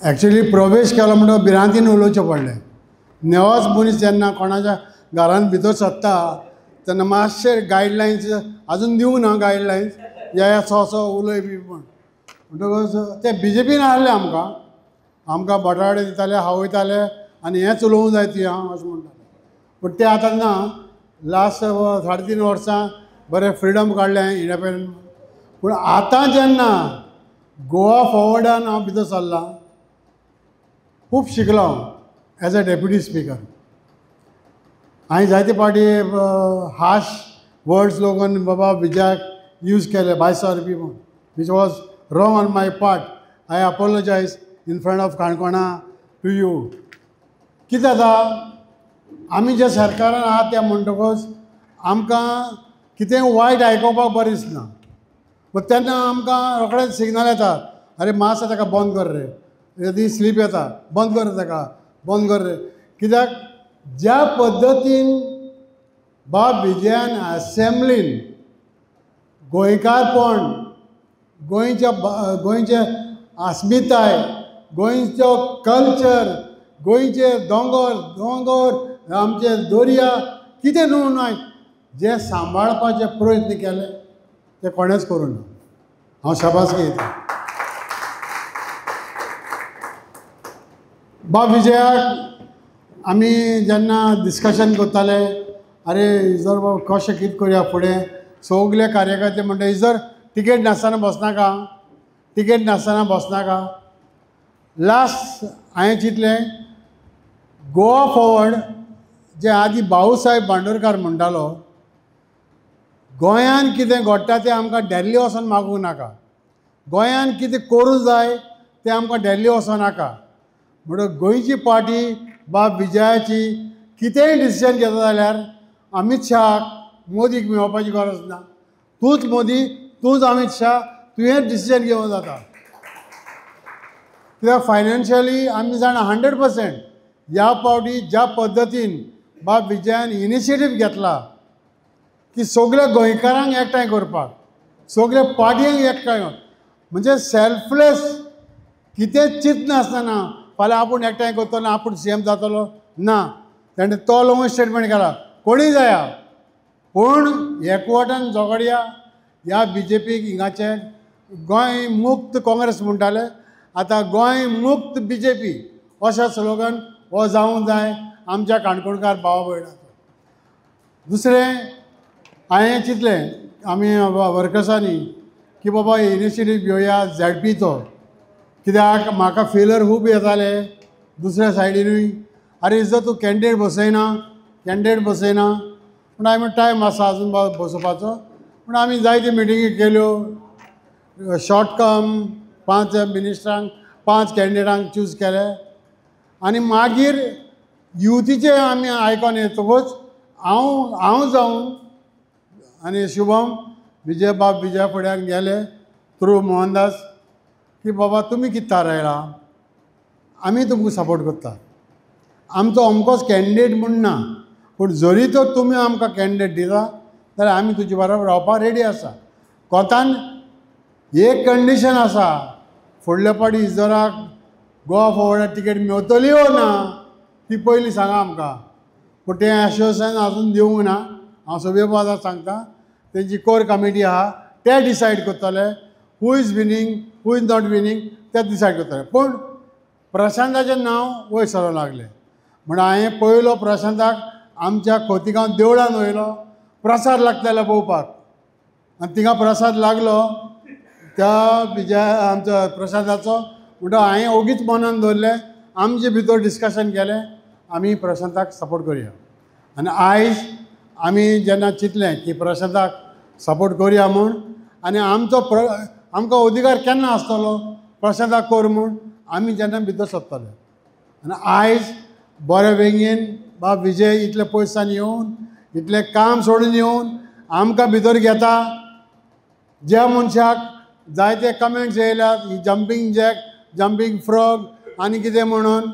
Actually प्रवेश केलो म्हणटच भिरांतीन उलोवचें पडलें. नेवोच मनीस जेन्ना कोणाच्या घरांत भितर सरता तेन्ना मातशे गायडलायन्स आजून दिवंक ना गायडलायन्स या सो उलय बी म्हण म्हणटकच ते BJPन आहले आमकां बटाटे दिताले खावयताले आनी हेंच उलोवंक जाय ती हांव अशें म्हणटाले. पूण ते आतां ना. लास्ट 3.5 वर्सां बरें फ्रिडम काडलें इंडिपेंडंट. पूण आतां जेन्ना गोवा फॉरवर्डान हांव भितर सरलां खूब शिकलो एज अ डेप्युटी स्पीकर. हांवें जायते फावटी हार्श वर्ड्स लोगून बाबा विजयाक यूज केले 22 बी म्हूण which was wrong on my part. I apologise in front of काणकोणा टू यू. कितें जाता आमी जे सरकारान आहात त्या म्हणटकच आमकां कितें वायट आयकोपाक बरें दिसना. पूण तेन्ना आमकां रोखडेंच सिग्नल येता अरे मातसो ताका बंद कर रे. यदी स्लीप येता बंद कर ताका बंद कर रे. कित्याक ज्या पद्दतीन बाब विजयान असेंब्लीन गोंयकारपण गोंयचे अस्मिताय गोंयचो कल्चर गोंयचे दोंगर आमचे दर्या कितें न्हू नाय जे सांबाळपाचे प्रयत्न केले ते कोणेच करूं ना. हांव शाबासकी दिता बाब विजयाक. आमी जेन्ना डिस्कशन करताले अरे जर कशें कितें करया फुडें सगले कार्यकर्ते म्हणटा जर टिकेट नासतना बसनाका. लास्ट हांवें चिंतलें गोवा फॉरवर्ड जे आदीं भाऊसाहेब बांदोडकार म्हणटालो गोंयान कितें घडटा तें आमकां दिल्ली वचोन मागूंक नाका. गोंयान कितें करूं जाय तें आमकां दिल्ली वचों नाका. म्हणून गोंयची पार्टी बाब विजयाची कितेंय डिसिजन घेता जाल्यार अमित शाहाक मोदीक मेळपाची गरज ना. तूंच मोदी तूंच अमित शाह तुवेंच डिसिजन घेवं जाता. कित्याक फायनान्शियली आमी जाणा 100% ह्या पावटी ज्या पद्दतीन बाब विजयान इनिशिएटीव घेतला की सगल्या गोंयकारांक एकठांय करपाक सगल्या पार्टयांक एकठांय म्हणजे सेल्फलेस कितें चिंत नासतना फाल्यां आपूण एकठांय करतलो आपूण CM जातलो ना. ताणें तो लोगून स्टेटमेंट केला कोणीय जाया पूण एकवटान झगडया. ह्या BJPक हिंगाचे गोंय मुक्त काँग्रेस म्हणटाले आतां गोंय मुक्त BJP अशें स्लोगन हो जावंक जाय आमच्या काणकोणकार भावा भयणाचो. दुसरें हांवें चिंतलें आमी वर्कर्सांनी की बाबा इनिशिएटीव घेवया ZPचो. कित्याक म्हाका फेलर खूब येताले दुसऱ्या सायडीनूय अरे जर तूं कॅन्डिडेट बसयना पूण हांवें टायम आसा आजून बसोवपाचो. पूण आमी जायत्यो मिटिंगी केल्यो शॉर्ट टर्म 5 मिनिस्टरांक 5 कॅन्डिडेटांक चूज केले आनी मागीर युथीचे आमी आयकून येतकूच हांव जावन आनी शुभम बाब विजया फुड्यान गेले थ्रू मोहनदास की बाबा तुमी कितें थारायला आमी तुमकां सपोर्ट करता. आमचो अमकोच कॅन्डिडेट म्हूण ना पूण जरी तर तुमी आमकां कॅन्डिडेट दिता जाल्यार आमी तुजे बरोबर रावपाक रेडी आसा. कोंतान एक कंडिशन आसा फुडल्या पावटी इजराक गोवा फॉरवर्डाक टिकेट मेळटली ओ ना ती पयलीं सांगा आमकां. पूण तें एश्युरन्स आजून दिवंक ना. हांव सभेपदाक सांगता तेंची कोर कमिटी आहा ते डिसायड करतले who is winning who is not winning ते डिसायड करतले. पूण प्रशांताचें नांव वयर सरोंक लागलें म्हण हांवें पयलो प्रशांताक आमच्या खोतिगांव देवळान वयलो प्रसाद लागता जाल्यार पळोवपाक आनी थिंगा प्रसाद लागलो त्या आमच्या प्रसादाचो. म्हणटकच हांवें ओगीच मनान दवरलें आमचे भितर डिस्कशन केलें आमी प्रशांताक सपोर्ट करया. आनी आयज आमी जेन्ना चिंतलें की प्रशांताक सपोर्ट करया म्हूण आनी आमकां अधिकार केन्ना आसतलो प्रशांताक कर म्हूण आमी जेन्ना भितर सरतले. आनी आयज बरे बेगीन बाब विजय इतले पयसान येवन इतलें काम सोडून येवन आमकां भितर घेता. ज्या मनशाक जायते कमेंट्स येयल्यात जंपींग जॅक जंपींग फ्रॉग आनी कितें म्हणून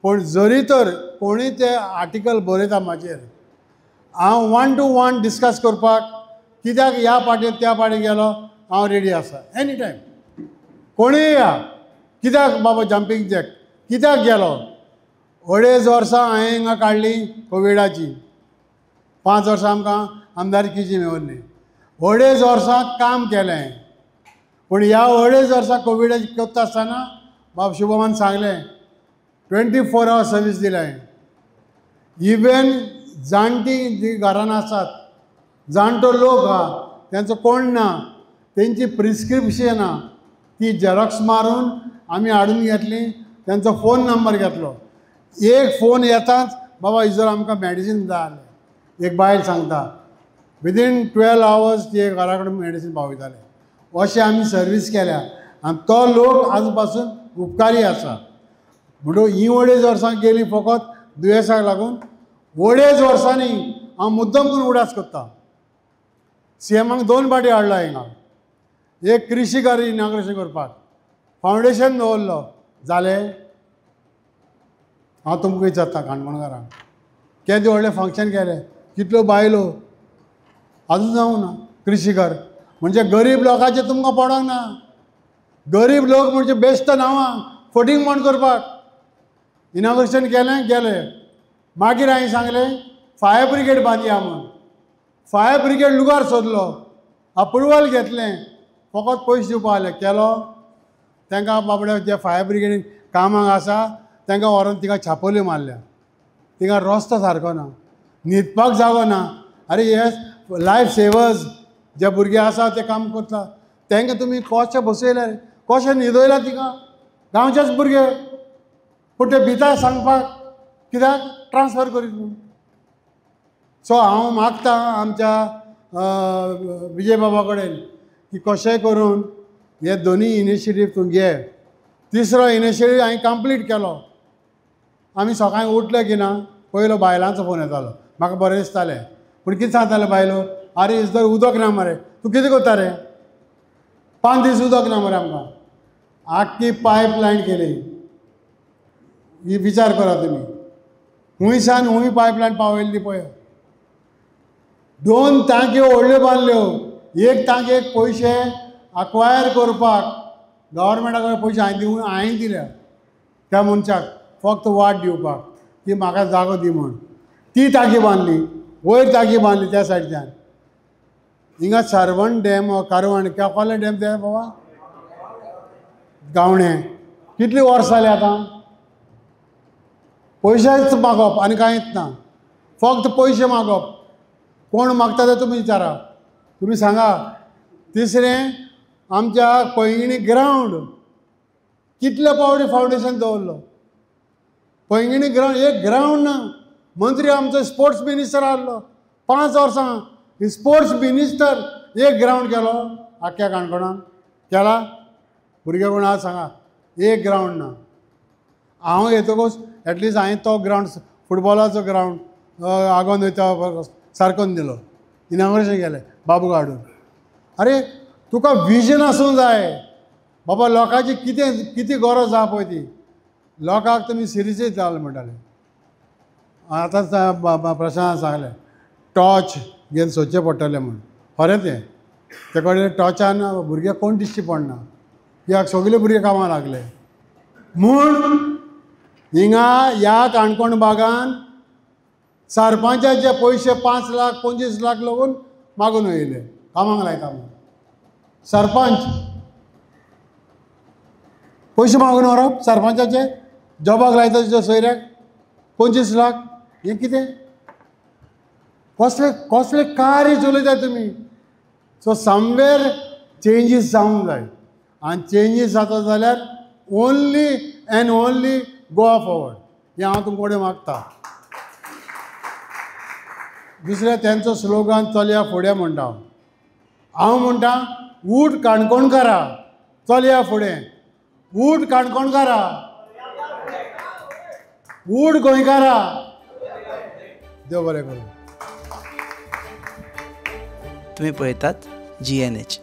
पूण जरी तर कोणूय ते आर्टिकल बरयता म्हाजेर हांव 1 to 1 डिस्कस करपाक कित्याक ह्या पार्टीन त्या पार्टीन गेलो हांव रेडी आसा एनी टायम कोणूय या कित्याक बाबा जंपींग जॅक कित्याक गेलो? 2.5 वर्सां हांवें हिंगा काडली कोविडाची, 5 वर्सां आमकां आमदारकीची मेवल्ली. 2.5 वर्सां काम केलें, पूण ह्या 2.5 वर्सां कोविडाची करता आसतना बाब शुभमान सांगलें 24 hours सर्वीस दिलें. इवन जाणटी जीं घरान आसात, जाणटो लोक आहा तेंचो कोण ना, तेंची प्रिस्क्रिप्शनां ती झेरॉक्स मारून आमी हाडून घेतली, तेंचो फोन नंबर घेतलो. एक फोन येताच बाबा इजर आमकां मॅडिसीन जाय जालें. एक बायल सांगता विदीन 12 hours ती घरा कडेन मॅडिसीन पावयताले. अशें आमी सर्वीस केल्या आनी तो लोक आज पासून उपकारी आसा. म्हणटून ही 2.5 वर्सां गेली फकत दुयेंसाक लागून. 2.5 वर्सांनी हांव मुद्दम करून उडास करता. सीएमाक 2 फावटी हाडला हिंगा. एक कृशी घर इनॉग्रेशन करपाक फावंडेशन दवरलो जालें. हांव तुमकां विचारता काणकोणकारांक, केदें व्हडलें फंक्शन केलें, कितल्यो बायलो आजून जावं ना. कृशी घर म्हणजे गरीब लोकांचें तुमकां पडोंक ना. गरीब लोक म्हणजे बेश्ट नांवां फटींग म्हण करपाक इनॉग्रेशन केलें गेलें. मागीर हांवें सांगलें फायर ब्रिगेड बांदया म्हूण. फायर ब्रिगेड लुगार सोदलो, अप्रुवल घेतलें, फकत पयशे दिवपा जाले. केलो तांकां बाबड्या जे फायर ब्रिगेडीन कामाक आसा तांकां व्हरोन तिका छापोल्यो मारल्या. तिका रस्तो सारको ना, न्हिदपाक जागो ना. अरे हे लायफ सेवर्स जे भुरगे आसा ते काम करता तांकां तुमी कशे बसयले, कशें न्हिदयला तिका? गांवचेच भुरगे, पूण ते भिता सांगपाक कित्याक ट्रान्सफर करीत म्हणून. सो हांव मागतां आमच्या विजय बाबा कडेन की कशेंय करून हे दोनी इनिशिएटीव तूं घे. तिसरो इनिशिएटीव हांवें कंप्लीट केलो. आमी सकाळीं उठले की ना पयलो बायलांचो फोन येतालो. म्हाका बरें दिसतालें, पूण कितें सांगताले बायलो, आरे इसदर उदक ना मरे, तूं कितें करता रे? 5 दीस उदक ना मरे आमकां. आख्खी पायप लायन केली. ही विचार करा तुमी, हुंयसान हुंय पायप लायन पावयल्ली पळय. 2 टांक्यो व्हडल्यो बांदल्यो. एक टांकयेक पयशे अक्वायर करपाक गव्हर्मेंटा कडेन पयशे हांवें दिल्या त्या मनशाक फक्त वाट दिवपाक की म्हाका जागो दी म्हूण. ती टांकी बांदली, वयर टांकी बांदली त्या सायडीच्यान. हिंगा सरवण डॅम कारवण कसले डॅम ते बाबा गावणे. कितलीं वर्सां जालीं आतां? पयशेच मागप आनी कांयच ना, फक्त पयशे मागप. कोण मागता ते तुमी विचारा, तुमी सांगा. तिसरें आमच्या पैंगिणी ग्रावंड कितले पावटी फावंडेशन दवरलो. पैंगिणी ग्रावंड एक ग्रावंड ना. मंत्री आमचो स्पोर्ट्स मिनिस्टर आहलो 5 वर्सां. स्पोर्ट्स मिनिस्टर एक ग्रावंड केलो आख्ख्या काणकोणान केला? भुरगे कोण आहा सांगा, एक ग्रावंड ना. हांव येतकूच एटलिस्ट हांवें तो ग्रावंड फुटबॉलाचो ग्रावंड आगोंद वयता सारकोन दिलो. इनॉग्रेशन केलें बाबू हाडून. अरे तुका विजन आसूंक जाय बाबा. लोकांची कितें गरज आहा पळय ती लोकांक तुमी सिरियस जाल म्हणटाले. आतांच प्रशांत सांगलें टॉर्च घेवन सोदचें पडटलें म्हूण. खरें तें ते कडेन टॉर्चान भुरगे कोण दिश्टी पडना, कित्याक सगळे भुरगे कामाक लागले म्हूण. हिंगा ह्या काणकोण भागान सरपंचाचे पयशे 5 लाख 25 लाख लागून मागून वयले कामाक लायता म्हूण. सरपंच पयशे मागून व्हरप सरपंचाचे, जॉबाक लायता तुज्या सोयऱ्याक 25 लाख. हें कितें? कसले कार्य चलयता तुमी? सो समवेर चेंजीस जावंक जाय. आनी चेंजीस जाता जाल्यार only and only Goa forward. हें हांव तुमचे कडेन मागतां. दुसरें तेंचो स्लोगन चलया फुडें म्हणटा. हांव म्हणटा उठ काणकोणकारा चलया फुडें. उठ काणकोणकारा, उठ गोंयकारा. देव बरें करूं. तुम्ही पळयतात GNH.